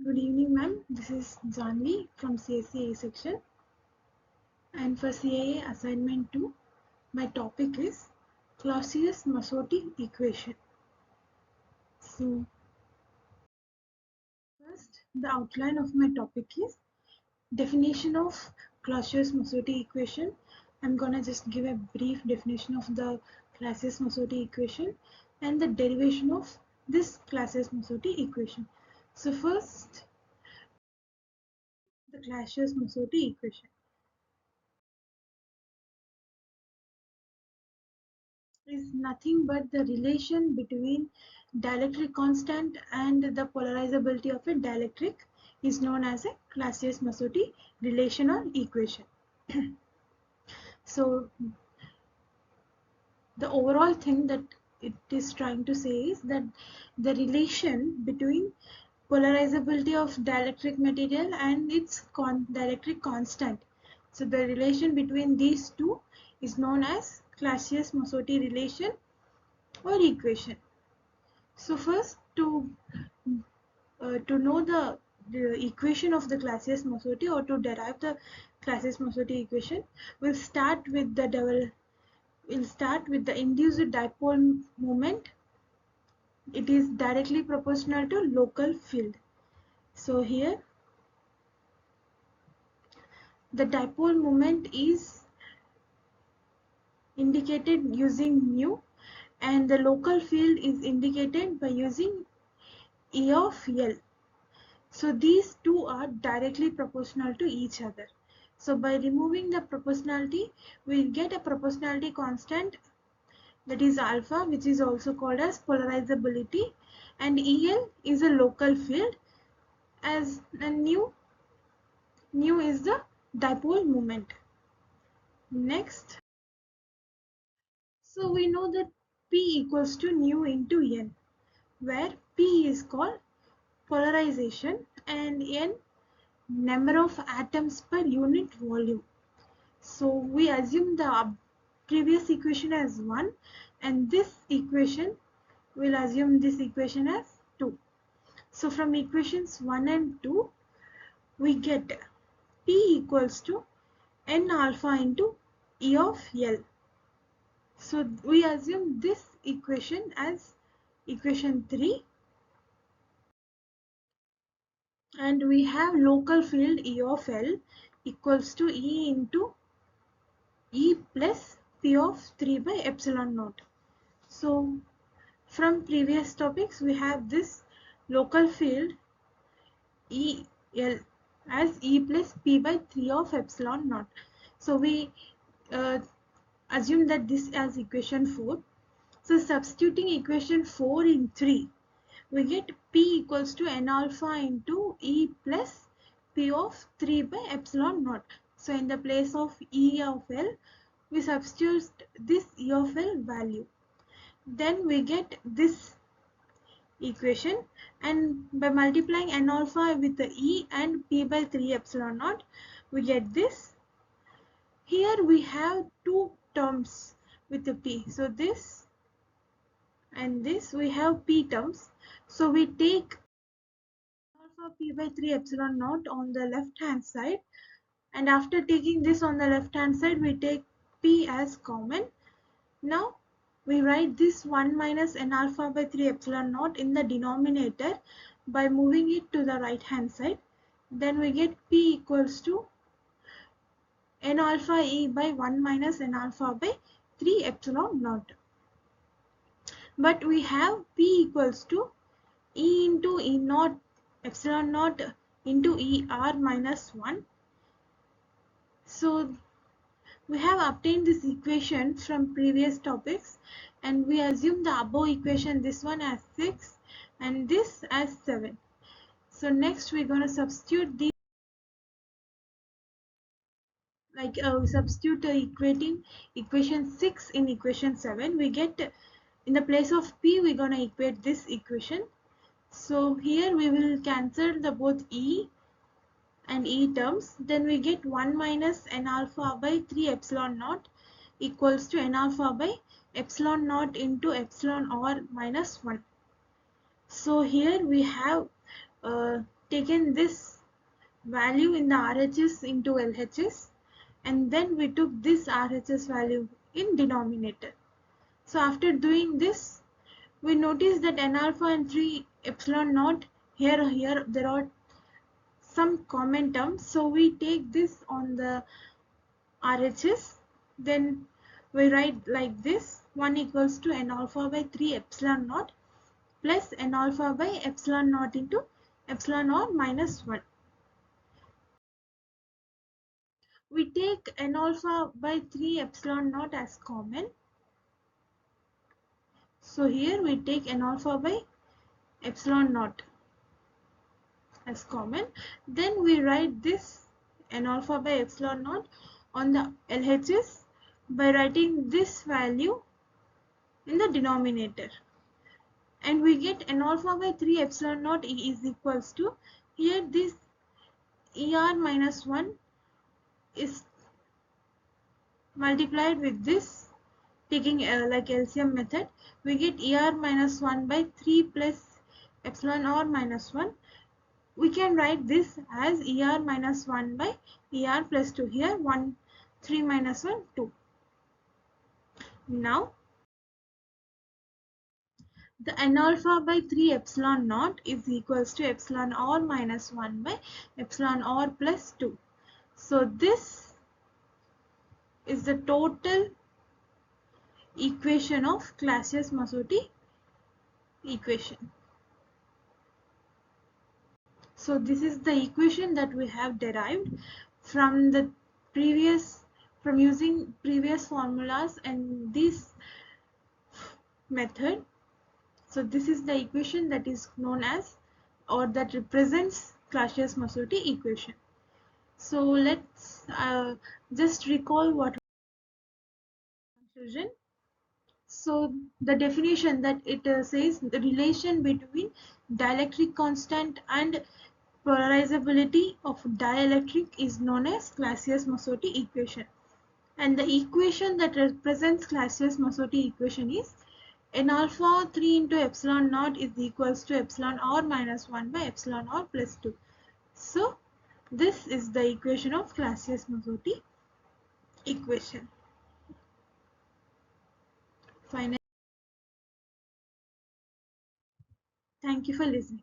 Good evening, ma'am. This is Janvi from CSCA section. And for CAA assignment 2, my topic is clausius mosotti equation. So, first, the outline of my topic is definition of clausius mosotti equation. I'm gonna just give a brief definition of the clausius mosotti equation and the derivation of this clausius mosotti equation. So, first, the clausius mosotti equation is nothing but the relation between dielectric constant and the polarizability of a dielectric is known as a clausius-mosotti relation or equation. So the overall thing that it is trying to say is that the relation between polarizability of dielectric material and its dielectric constant. So the relation between these two is known as clausius-mosotti relation or equation. So first, to know the equation of the clausius-mosotti or to derive the clausius-mosotti equation, we'll start with the induced dipole moment. It is directly proportional to local field. So here, the dipole moment is indicated using mu, and the local field is indicated by using E of L. So these two are directly proportional to each other. So by removing the proportionality, we get a proportionality constant, that is alpha, which is also called as polarizability, and EL is a local field, as nu is the dipole moment. Next, so we know that P equals to nu into N, where P is called polarization and N number of atoms per unit volume. So we assume the previous equation as 1, and this equation, we'll assume this equation as 2. So from equations 1 and 2, we get P equals to N alpha into E of L. So we assume this equation as equation 3, and we have local field E of L equals to E into E plus P of 3 by epsilon naught. So from previous topics, we have this local field EL as E plus P by 3 of epsilon naught. So we assume that this as equation 4. So substituting equation 4 in 3, we get P equals to N alpha into E plus P of 3 by epsilon naught. So in the place of E of L, we substitute this E of L value. Then we get this equation, and by multiplying N alpha with the E and P by 3 epsilon naught, we get this. Here we have two terms with the P. So this and this, we have P terms. So we take alpha P by 3 epsilon naught on the left hand side, and after taking this on the left hand side, we take P as common. Now we write this 1 minus N alpha by 3 epsilon naught in the denominator by moving it to the right hand side. Then we get P equals to N alpha E by 1 minus N alpha by 3 epsilon naught. But we have P equals to E into E naught epsilon naught into E R minus 1. So we have obtained this equation from previous topics, and we assume the above equation, this one as 6 and this as 7. So next we're going to substitute these, equating equation 6 in equation 7. We get, in the place of P, we're going to equate this equation. So here we will cancel the both E and E terms. Then we get 1 minus N alpha by 3 epsilon naught equals to N alpha by epsilon naught into epsilon R minus 1. So here we have taken this value in the RHS into LHS, and then we took this RHS value in denominator. So after doing this, we notice that n alpha and 3 epsilon naught, here there are some common terms, so we take this on the RHS, then we write like this: 1 equals to n alpha by 3 epsilon naught plus n alpha by epsilon naught into epsilon naught minus 1. We take n alpha by 3 epsilon naught as common. So here we take n alpha by epsilon naught as common. Then we write this n alpha by epsilon naught on the LHS by writing this value in the denominator. And we get n alpha by 3 epsilon naught is equals to, here this ER minus 1 is multiplied with this, taking like LCM method, we get ER minus 1 by 3 plus epsilon r minus 1. We can write this as ER minus 1 by ER plus 2. Here 1, 3 minus 1, 2. Now the n alpha by 3 epsilon naught is equals to epsilon r minus 1 by epsilon r plus 2. So this is the total equation of clausius-mosotti equation. So this is the equation that we have derived from the from using previous formulas and this method. So this is the equation that is known as, or that represents, clausius-mosotti equation. So let's just recall what conclusion. So the definition that it says the relation between dielectric constant and polarizability of dielectric is known as clausius-mosotti equation. And the equation that represents clausius-mosotti equation is n alpha 3 into epsilon naught is equals to epsilon r minus 1 by epsilon r plus 2. So this is the equation of clausius-mosotti equation. Finally, thank you for listening.